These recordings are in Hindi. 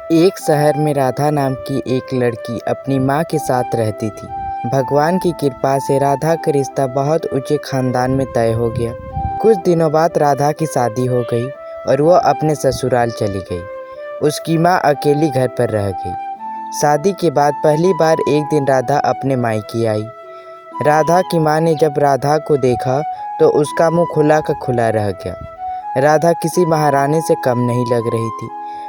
एक शहर में राधा नाम की एक लड़की अपनी माँ के साथ रहती थी। भगवान की कृपा से राधा का रिश्ता बहुत ऊंचे खानदान में तय हो गया। कुछ दिनों बाद राधा की शादी हो गई और वह अपने ससुराल चली गई। उसकी माँ अकेली घर पर रह गई। शादी के बाद पहली बार एक दिन राधा अपने मायके आई। राधा की माँ ने जब राधा को देखा तो उसका मुंह खुला का खुला रह गया। राधा किसी महारानी से कम नहीं लग रही थी।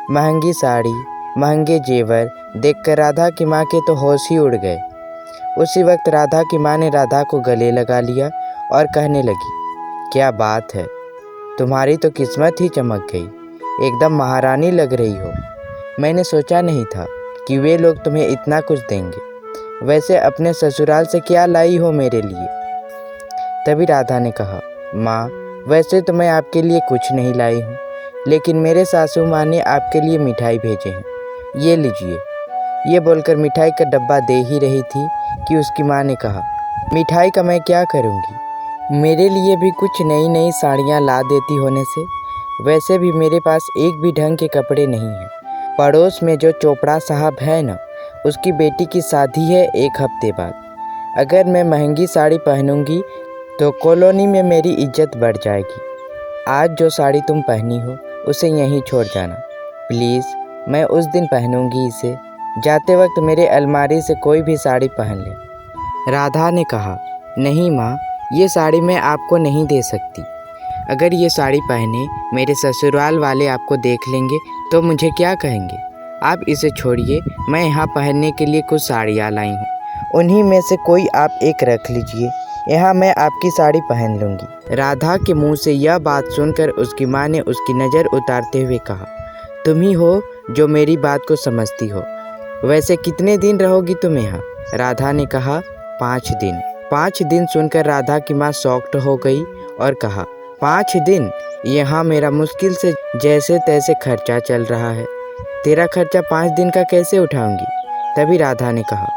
महंगी साड़ी, महंगे जेवर देखकर राधा की माँ के तो होश ही उड़ गए। उसी वक्त राधा की माँ ने राधा को गले लगा लिया और कहने लगी, क्या बात है, तुम्हारी तो किस्मत ही चमक गई, एकदम महारानी लग रही हो। मैंने सोचा नहीं था कि वे लोग तुम्हें इतना कुछ देंगे। वैसे अपने ससुराल से क्या लाई हो मेरे लिए? तभी राधा ने कहा, माँ, वैसे तो मैं आपके लिए कुछ नहीं लाई हूँ, लेकिन मेरे सासू माँ ने आपके लिए मिठाई भेजे हैं, ये लीजिए। ये बोलकर मिठाई का डब्बा दे ही रही थी कि उसकी माँ ने कहा, मिठाई का मैं क्या करूँगी, मेरे लिए भी कुछ नई नई साड़ियाँ ला देती होने से। वैसे भी मेरे पास एक भी ढंग के कपड़े नहीं हैं। पड़ोस में जो चोपड़ा साहब है ना, उसकी बेटी की शादी है एक हफ्ते बाद। अगर मैं महंगी साड़ी पहनूंगी तो कॉलोनी में मेरी इज्जत बढ़ जाएगी। आज जो साड़ी तुम पहनी हो उसे यहीं छोड़ जाना प्लीज़, मैं उस दिन पहनूंगी इसे। जाते वक्त मेरे अलमारी से कोई भी साड़ी पहन ले। राधा ने कहा, नहीं माँ, ये साड़ी मैं आपको नहीं दे सकती। अगर ये साड़ी पहने मेरे ससुराल वाले आपको देख लेंगे तो मुझे क्या कहेंगे। आप इसे छोड़िए, मैं यहाँ पहनने के लिए कुछ साड़ियाँ लाई हूँ, उन्हीं में से कोई आप एक रख लीजिए, यहाँ मैं आपकी साड़ी पहन लूँगी। राधा के मुंह से यह बात सुनकर उसकी माँ ने उसकी नज़र उतारते हुए कहा, तुम ही हो जो मेरी बात को समझती हो। वैसे कितने दिन रहोगी तुम यहाँ? राधा ने कहा, 5 दिन। 5 दिन सुनकर राधा की माँ शॉक्ड हो गई और कहा, 5 दिन? यहाँ मेरा मुश्किल से जैसे तैसे खर्चा चल रहा है, तेरा खर्चा 5 दिन का कैसे उठाऊंगी? तभी राधा ने कहा,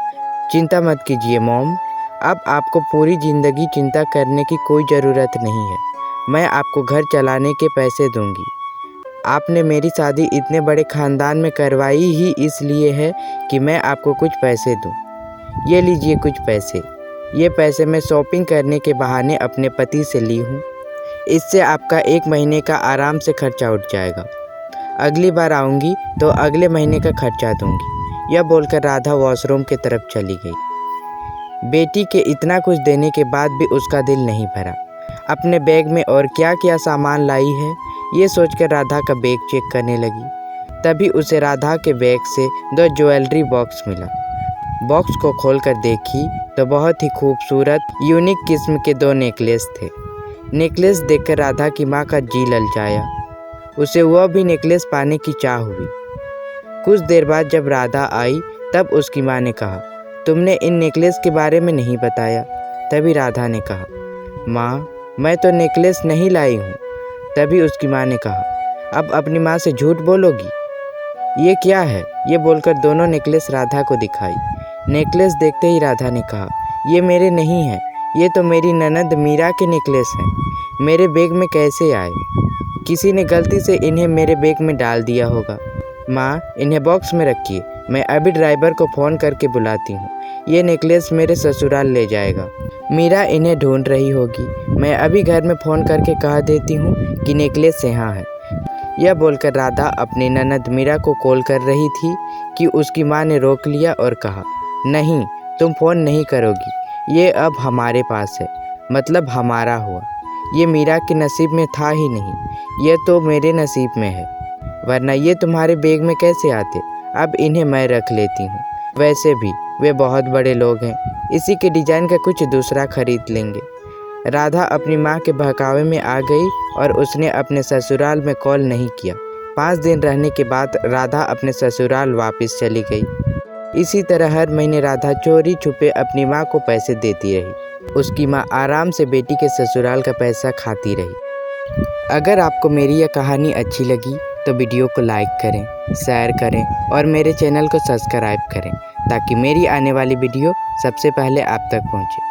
चिंता मत कीजिए मॉम, अब आपको पूरी ज़िंदगी चिंता करने की कोई ज़रूरत नहीं है। मैं आपको घर चलाने के पैसे दूंगी। आपने मेरी शादी इतने बड़े ख़ानदान में करवाई ही इसलिए है कि मैं आपको कुछ पैसे दूं। ये लीजिए कुछ पैसे। ये पैसे मैं शॉपिंग करने के बहाने अपने पति से ली हूँ। इससे आपका 1 महीने का आराम से खर्चा उठ जाएगा। अगली बार आऊँगी तो अगले महीने का खर्चा दूँगी। यह बोलकर राधा वॉशरूम की तरफ चली गई। बेटी के इतना कुछ देने के बाद भी उसका दिल नहीं भरा। अपने बैग में और क्या क्या सामान लाई है, ये सोचकर राधा का बैग चेक करने लगी। तभी उसे राधा के बैग से 2 ज्वेलरी बॉक्स मिला। बॉक्स को खोलकर देखी तो बहुत ही खूबसूरत यूनिक किस्म के 2 नेकलेस थे। नेकलेस देखकर राधा की माँ का जी ललचाया। उसे वह भी नेकलेस पाने की चाह हुई। कुछ देर बाद जब राधा आई तब उसकी माँ ने कहा, तुमने इन नेकलेस के बारे में नहीं बताया। तभी राधा ने कहा, माँ, मैं तो नेकलेस नहीं लाई हूँ। तभी उसकी माँ ने कहा, अब अपनी माँ से झूठ बोलोगी? ये क्या है? ये बोलकर दोनों नेकलेस राधा को दिखाई। नेकलेस देखते ही राधा ने कहा, ये मेरे नहीं हैं, ये तो मेरी ननद मीरा के नेकलेस हैं। मेरे बैग में कैसे आए? किसी ने गलती से इन्हें मेरे बैग में डाल दिया होगा। माँ, इन्हें बॉक्स में रखिए, मैं अभी ड्राइवर को फ़ोन करके बुलाती हूँ। ये नेकलेस मेरे ससुराल ले जाएगा। मीरा इन्हें ढूंढ रही होगी, मैं अभी घर में फ़ोन करके कह देती हूँ कि नेकलेस यहाँ है। यह बोलकर राधा अपनी ननद मीरा को कॉल कर रही थी कि उसकी माँ ने रोक लिया और कहा, नहीं, तुम फ़ोन नहीं करोगी, ये अब हमारे पास है, मतलब हमारा हुआ। ये मीरा के नसीब में था ही नहीं, यह तो मेरे नसीब में है, वरना ये तुम्हारे बैग में कैसे आते। अब इन्हें मैं रख लेती हूँ। वैसे भी वे बहुत बड़े लोग हैं, इसी के डिज़ाइन का कुछ दूसरा खरीद लेंगे। राधा अपनी माँ के बहकावे में आ गई और उसने अपने ससुराल में कॉल नहीं किया। 5 दिन रहने के बाद राधा अपने ससुराल वापस चली गई। इसी तरह हर महीने राधा चोरी छुपे अपनी माँ को पैसे देती रही। उसकी माँ आराम से बेटी के ससुराल का पैसा खाती रही। अगर आपको मेरी यह कहानी अच्छी लगी तो वीडियो को लाइक करें, शेयर करें और मेरे चैनल को सब्सक्राइब करें ताकि मेरी आने वाली वीडियो सबसे पहले आप तक पहुंचे।